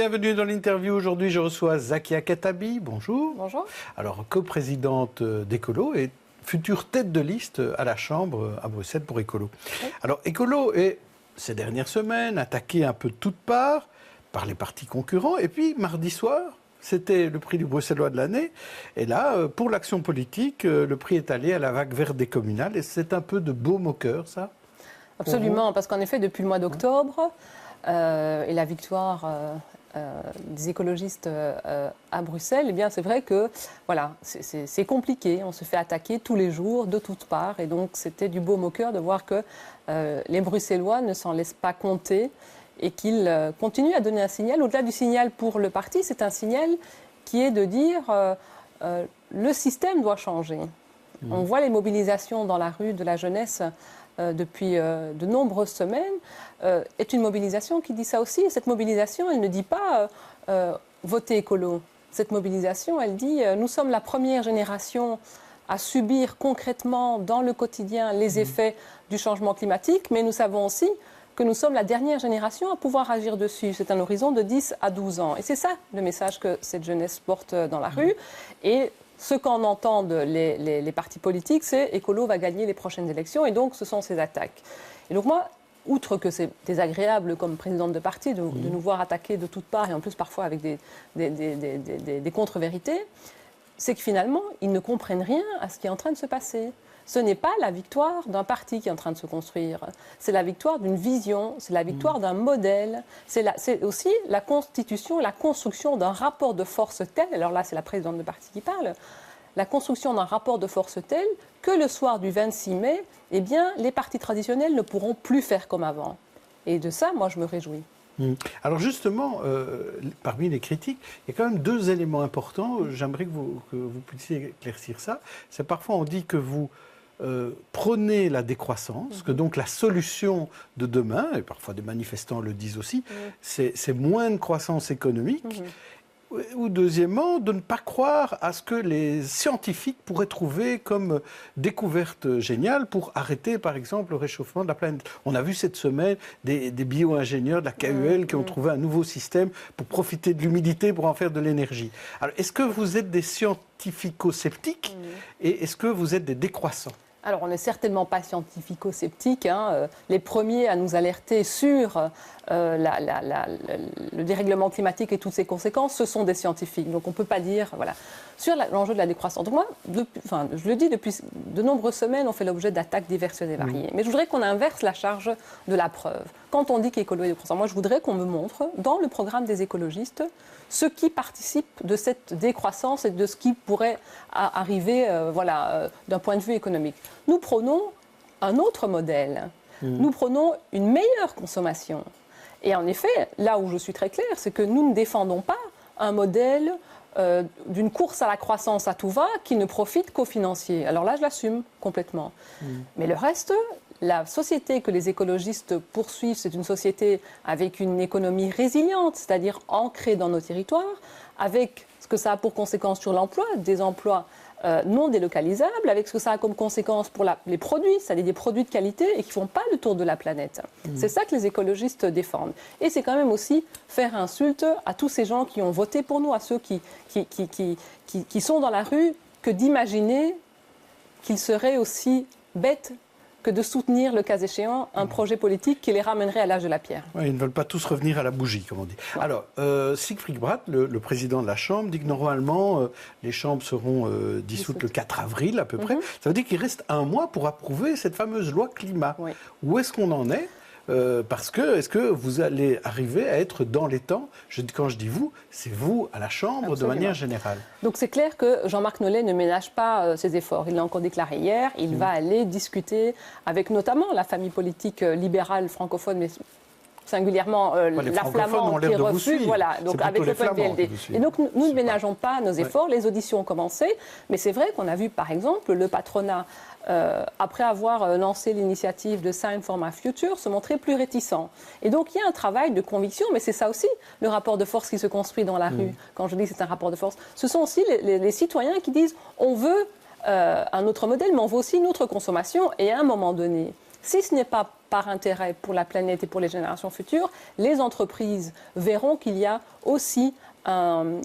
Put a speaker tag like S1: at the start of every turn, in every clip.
S1: Bienvenue dans l'interview. Aujourd'hui, je reçois Zakia Khattabi. Bonjour.
S2: Bonjour.
S1: Alors, coprésidente d'Ecolo et future tête de liste à la Chambre à Bruxelles pour Ecolo.
S2: Oui.
S1: Alors, Ecolo est, ces dernières semaines, attaqué un peu de toutes parts par les partis concurrents. Et puis, mardi soir, c'était le prix du Bruxellois de l'année. Et là, pour l'action politique, le prix est allé à la vague verte des communales. Et c'est un peu de baume au cœur, ça?
S2: Absolument, parce qu'en effet, depuis le mois d'octobre, et la victoire des écologistes à Bruxelles, eh bien, c'est vrai que voilà, c'est compliqué. On se fait attaquer tous les jours, de toutes parts. Et donc, c'était du baume au cœur de voir que les Bruxellois ne s'en laissent pas compter et qu'ils continuent à donner un signal. Au-delà du signal pour le parti, c'est un signal qui est de dire le système doit changer. On voit les mobilisations dans la rue de la jeunesse depuis de nombreuses semaines, est une mobilisation qui dit ça aussi. Et cette mobilisation, elle ne dit pas voter écolo. Cette mobilisation, elle dit nous sommes la première génération à subir concrètement dans le quotidien les effets du changement climatique, mais nous savons aussi que nous sommes la dernière génération à pouvoir agir dessus. C'est un horizon de 10 à 12 ans. Et c'est ça le message que cette jeunesse porte dans la rue. Et ce qu'en entendent les partis politiques, c'est Ecolo va gagner les prochaines élections, et donc ce sont ces attaques. Et donc moi, outre que c'est désagréable comme présidente de parti de nous voir attaquer de toutes parts, et en plus parfois avec des contre-vérités, c'est que finalement, ils ne comprennent rien à ce qui est en train de se passer. Ce n'est pas la victoire d'un parti qui est en train de se construire. C'est la victoire d'une vision, c'est la victoire d'un modèle. C'est aussi la constitution, la construction d'un rapport de force tel, alors là c'est la présidente de parti qui parle, la construction d'un rapport de force tel que le soir du 26 mai, eh bien, les partis traditionnels ne pourront plus faire comme avant. Et de ça, moi, je me réjouis.
S1: Alors justement, parmi les critiques, il y a quand même deux éléments importants. J'aimerais que vous puissiez éclaircir ça. C'est parfois on dit que vous prônez la décroissance, que donc la solution de demain, et parfois des manifestants le disent aussi, c'est moins de croissance économique. Ou deuxièmement, de ne pas croire à ce que les scientifiques pourraient trouver comme découverte géniale pour arrêter, par exemple, le réchauffement de la planète. On a vu cette semaine des bio-ingénieurs de la KUL qui ont trouvé un nouveau système pour profiter de l'humidité pour en faire de l'énergie. Alors, est-ce que vous êtes des scientifico-sceptiques et est-ce que vous êtes des décroissants ?
S2: Alors, on n'est certainement pas scientifico-sceptiques. Les premiers à nous alerter sur le dérèglement climatique et toutes ses conséquences, ce sont des scientifiques. Donc, on ne peut pas dire... Voilà. Sur l'enjeu de la décroissance. Donc, moi, je le dis, depuis de nombreuses semaines, on fait l'objet d'attaques diverses et variées. Mais je voudrais qu'on inverse la charge de la preuve. Quand on dit qu'écolo est décroissant, moi, je voudrais qu'on me montre, dans le programme des écologistes, ce qui participe de cette décroissance et de ce qui pourrait arriver d'un point de vue économique. Nous prônons un autre modèle. Nous prônons une meilleure consommation. Et en effet, là où je suis très claire, c'est que nous ne défendons pas un modèle d'une course à la croissance à tout va qui ne profite qu'aux financiers. Alors là, je l'assume complètement. Mais le reste, la société que les écologistes poursuivent, c'est une société avec une économie résiliente, c'est-à-dire ancrée dans nos territoires, avec ce que ça a pour conséquence sur l'emploi, des emplois non délocalisables, avec ce que ça a comme conséquence pour les produits, c'est-à-dire des produits de qualité et qui ne font pas le tour de la planète. C'est ça que les écologistes défendent. Et c'est quand même aussi faire insulte à tous ces gens qui ont voté pour nous, à ceux qui sont dans la rue, que d'imaginer qu'ils seraient aussi bêtes que de soutenir, le cas échéant, un projet politique qui les ramènerait à l'âge de la pierre.
S1: Oui, ils ne veulent pas tous revenir à la bougie, comme on dit. Ouais. Alors, Siegfried Bratt, le président de la Chambre, dit que normalement, les chambres seront dissoutes le 4 avril à peu près. Ça veut dire qu'il reste un mois pour approuver cette fameuse loi climat. Oui. Où est-ce qu'on en est ? Parce que, est-ce que vous allez arriver à être dans les temps ? Quand je dis vous, c'est vous à la Chambre. Absolument. De manière générale.
S2: Donc c'est clair que Jean-Marc Nollet ne ménage pas ses efforts. Il l'a encore déclaré hier. Il va aller discuter avec notamment la famille politique libérale francophone, mais singulièrement la flamande qui refuse, voilà, donc avec l'Open VLD. Et donc nous ne ménageons pas nos efforts, les auditions ont commencé, mais c'est vrai qu'on a vu par exemple le patronat, après avoir lancé l'initiative de Sign for My Future, se montrer plus réticent. Et donc il y a un travail de conviction, mais c'est ça aussi le rapport de force qui se construit dans la rue. Quand je dis que c'est un rapport de force, ce sont aussi les citoyens qui disent on veut un autre modèle, mais on veut aussi une autre consommation, et à un moment donné, Si ce n'est pas par intérêt pour la planète et pour les générations futures, les entreprises verront qu'il y a aussi un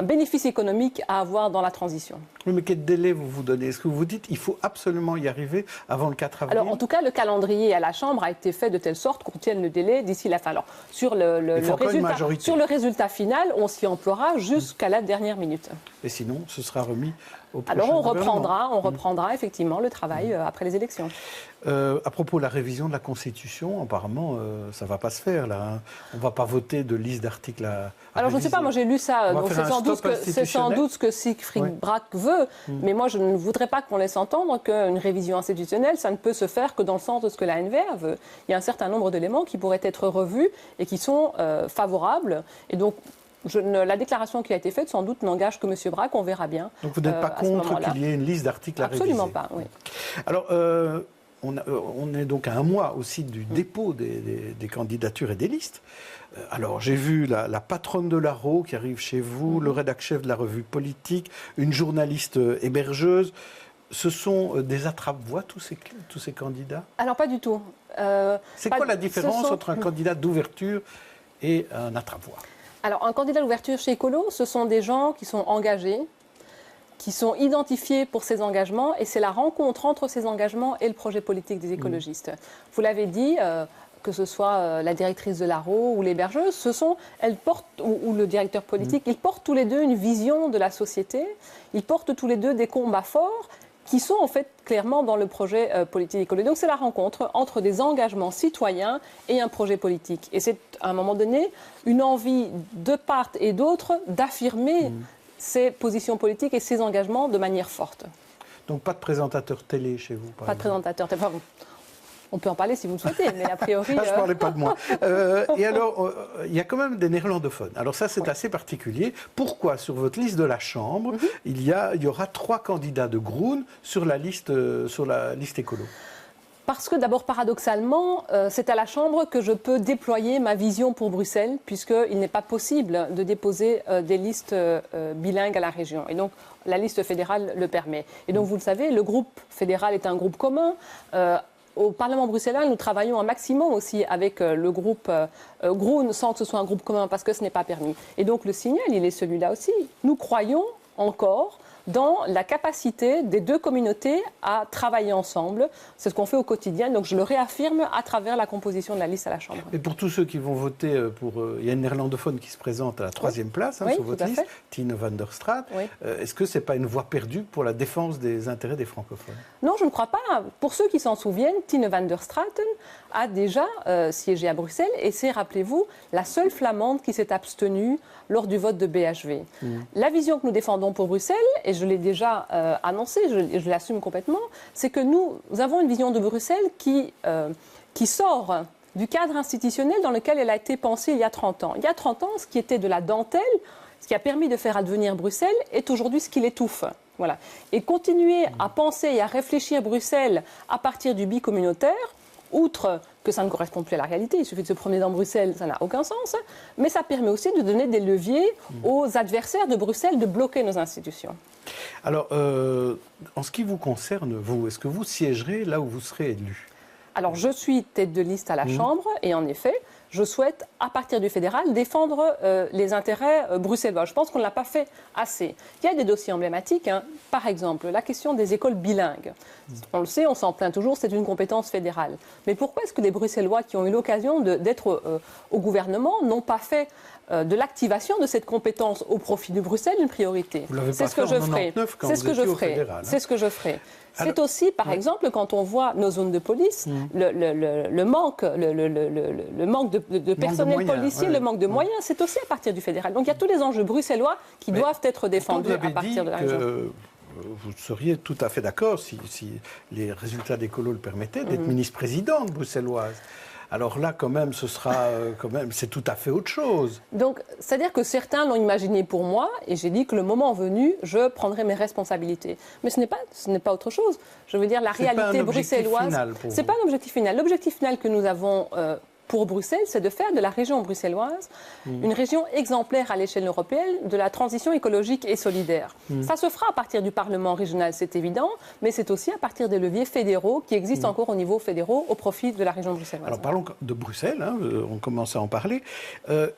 S2: bénéfice économique à avoir dans la transition.
S1: Oui, mais quel délai vous donnez? Est-ce que vous dites qu'il faut absolument y arriver avant le 4 avril?
S2: Alors, en tout cas, le calendrier à la Chambre a été fait de telle sorte qu'on tienne le délai d'ici la fin. Alors, sur le résultat final, on s'y emploiera jusqu'à la dernière minute.
S1: Et sinon, ce sera remis au prochain
S2: Alors, on
S1: gouvernement.
S2: reprendra effectivement le travail après les élections.
S1: À propos de la révision de la Constitution, apparemment, ça ne va pas se faire, là. Hein. On ne va pas voter de liste d'articles à
S2: Alors, je ne sais pas, moi j'ai lu ça, donc c'est sans doute ce que Siegfried
S1: Oui.
S2: Braque veut, mais moi je ne voudrais pas qu'on laisse entendre qu'une révision institutionnelle, ça ne peut se faire que dans le sens de ce que la NVR veut. Il y a un certain nombre d'éléments qui pourraient être revus et qui sont favorables, et donc la déclaration qui a été faite, sans doute, n'engage que M. Braque, on verra bien.
S1: Donc vous n'êtes pas contre qu'il y ait une liste d'articles à réviser?
S2: Absolument pas, oui.
S1: Alors, on est donc à un mois aussi du dépôt des candidatures et des listes. Alors, j'ai vu la patronne de l'Arro qui arrive chez vous, le rédac-chef de la revue politique, une journaliste hébergeuse. Ce sont des attrape-voix, tous ces candidats?
S2: Alors, pas du tout.
S1: C'est quoi la différence entre un candidat d'ouverture et un attrape-voix?
S2: Alors, un candidat d'ouverture chez Écolo, ce sont des gens qui sont engagés, qui sont identifiés pour ces engagements, et c'est la rencontre entre ces engagements et le projet politique des écologistes. Vous l'avez dit, que ce soit la directrice de l'Arro ou l'hébergeuse, elles portent, ou le directeur politique, ils portent tous les deux une vision de la société, ils portent tous les deux des combats forts qui sont en fait clairement dans le projet politique écologique. Donc c'est la rencontre entre des engagements citoyens et un projet politique. Et c'est à un moment donné une envie de part et d'autre d'affirmer ses positions politiques et ses engagements de manière forte.
S1: Donc pas de présentateur télé chez vous,
S2: pas de présentateur télé. Enfin, on peut en parler si vous le souhaitez, mais a priori...
S1: Je ne parlais pas de moi. Et alors, il y a quand même des néerlandophones. Alors ça, c'est assez particulier. Pourquoi, sur votre liste de la Chambre, il y aura 3 candidats de Groen sur la liste écolo?
S2: Parce que d'abord, paradoxalement, c'est à la Chambre que je peux déployer ma vision pour Bruxelles, puisqu'il n'est pas possible de déposer des listes bilingues à la région. Et donc, la liste fédérale le permet. Et donc, vous le savez, le groupe fédéral est un groupe commun. Au Parlement bruxellois, nous travaillons un maximum aussi avec le groupe Groen, sans que ce soit un groupe commun, parce que ce n'est pas permis. Et donc, le signal, il est celui-là aussi. Nous croyons encore dans la capacité des deux communautés à travailler ensemble. C'est ce qu'on fait au quotidien, donc je le réaffirme à travers la composition de la liste à la Chambre.
S1: Et pour tous ceux qui vont voter il y a une néerlandophone qui se présente à la 3e place sur votre liste, Tine van der Straat.
S2: Oui.
S1: Est-ce que ce n'est pas une voie perdue pour la défense des intérêts des francophones?
S2: Non, je ne crois pas. Pour ceux qui s'en souviennent, Tine van der Straten a déjà siégé à Bruxelles et c'est, rappelez-vous, la seule flamande qui s'est abstenue lors du vote de BHV. La vision que nous défendons pour Bruxelles, et je l'ai déjà annoncé, je l'assume complètement, c'est que nous avons une vision de Bruxelles qui sort du cadre institutionnel dans lequel elle a été pensée il y a 30 ans. Il y a 30 ans, ce qui était de la dentelle, ce qui a permis de faire advenir Bruxelles, est aujourd'hui ce qui l'étouffe. Voilà. Et continuer à penser et à réfléchir Bruxelles à partir du bicommunautaire, outre que ça ne correspond plus à la réalité, il suffit de se promener dans Bruxelles, ça n'a aucun sens, mais ça permet aussi de donner des leviers aux adversaires de Bruxelles de bloquer nos institutions.
S1: Alors, en ce qui vous concerne, vous, est-ce que vous siégerez là où vous serez élu?
S2: Alors, je suis tête de liste à la Chambre, et en effet, je souhaite, à partir du fédéral, défendre les intérêts bruxellois. Je pense qu'on ne l'a pas fait assez. Il y a des dossiers emblématiques, hein. Par exemple, la question des écoles bilingues. On le sait, on s'en plaint toujours, c'est une compétence fédérale. Mais pourquoi est-ce que les Bruxellois qui ont eu l'occasion d'être au gouvernement n'ont pas fait de l'activation de cette compétence au profit de Bruxelles une priorité?
S1: C'est ce que je ferai.
S2: C'est ce que je ferai. C'est ce que je ferai. C'est aussi, par exemple, quand on voit nos zones de police, le manque de personnel policier, le manque de moyens, c'est aussi à partir du fédéral. Donc il y a tous les enjeux bruxellois qui doivent être défendus à partir de la région.
S1: Vous seriez tout à fait d'accord, si les résultats d'écolo le permettaient, d'être ministre-présidente bruxelloise. Alors là, quand même, c'est tout à fait autre chose.
S2: Donc, c'est-à-dire que certains l'ont imaginé pour moi, et j'ai dit que le moment venu, je prendrai mes responsabilités. Mais ce n'est pas autre chose. Je veux dire, la réalité bruxelloise, c'est pas un objectif final. L'objectif final que nous avons pour Bruxelles, c'est de faire de la région bruxelloise une région exemplaire à l'échelle européenne de la transition écologique et solidaire. Ça se fera à partir du Parlement régional, c'est évident, mais c'est aussi à partir des leviers fédéraux qui existent encore au niveau fédéraux au profit de la région bruxelloise.
S1: Alors parlons de Bruxelles, hein, on commence à en parler.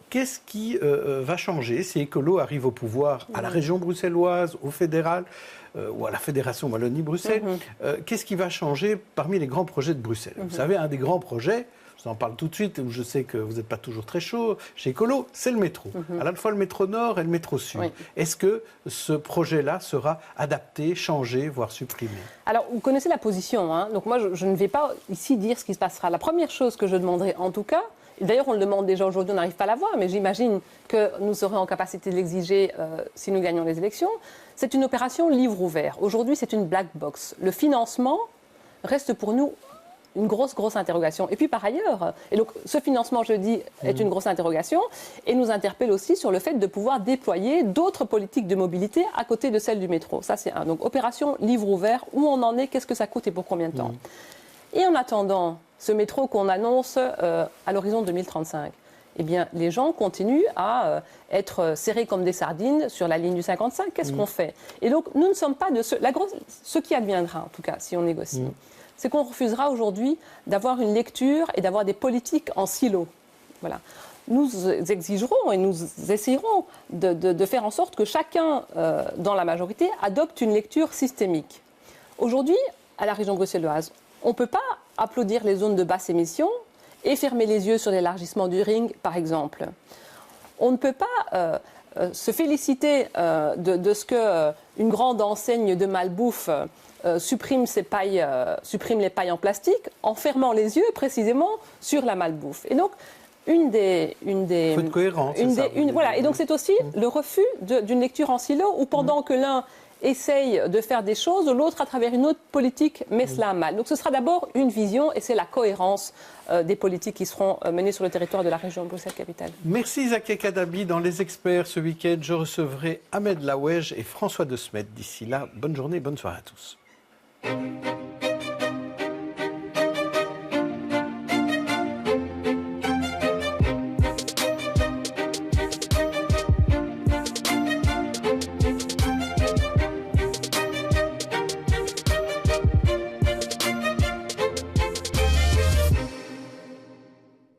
S1: Qu'est-ce qui va changer si Écolo arrive au pouvoir à la région bruxelloise, au fédéral ou à la Fédération Wallonie-Bruxelles? Qu'est-ce qui va changer parmi les grands projets de Bruxelles? Vous savez, un des grands projets, je vous en parle tout de suite, où je sais que vous n'êtes pas toujours très chaud, chez Écolo, c'est le métro. À la fois le métro Nord et le métro Sud. Oui. Est-ce que ce projet-là sera adapté, changé, voire supprimé?
S2: Alors, vous connaissez la position, hein, donc moi je ne vais pas ici dire ce qui se passera. La première chose que je demanderai en tout cas, d'ailleurs on le demande déjà aujourd'hui, on n'arrive pas à la voir, mais j'imagine que nous serons en capacité de l'exiger si nous gagnons les élections, c'est une opération livre ouvert. Aujourd'hui c'est une black box. Le financement reste pour nous une grosse interrogation. Et puis par ailleurs, et donc ce financement, je dis, est une grosse interrogation et nous interpelle aussi sur le fait de pouvoir déployer d'autres politiques de mobilité à côté de celle du métro. Ça c'est un. Donc opération livre ouvert, où on en est, qu'est-ce que ça coûte et pour combien de temps. Et en attendant ce métro qu'on annonce à l'horizon 2035, eh bien, les gens continuent à être serrés comme des sardines sur la ligne du 55. Qu'est-ce qu'on fait? Et donc, nous ne sommes pas de ce qui adviendra, en tout cas, si on négocie. C'est qu'on refusera aujourd'hui d'avoir une lecture et d'avoir des politiques en silo. Voilà. Nous exigerons et nous essayerons de faire en sorte que chacun, dans la majorité, adopte une lecture systémique. Aujourd'hui, à la région bruxelloise, on ne peut pas applaudir les zones de basse émission et fermer les yeux sur l'élargissement du ring, par exemple. On ne peut pas se féliciter de ce qu'une grande enseigne de malbouffe supprime les pailles en plastique en fermant les yeux précisément sur la malbouffe. Et donc, une des
S1: faut de cohérence.
S2: Voilà. Et donc, c'est aussi le refus d'une lecture en silo où pendant que l'un essaye de faire des choses, l'autre, à travers une autre politique, met cela à mal. Donc ce sera d'abord une vision et c'est la cohérence des politiques qui seront menées sur le territoire de la région Bruxelles-Capitale.
S1: Merci Zaké Kadabi. Dans Les Experts, ce week-end, je recevrai Ahmed Laouej et François De Smet. D'ici là, bonne journée, bonne soirée à tous.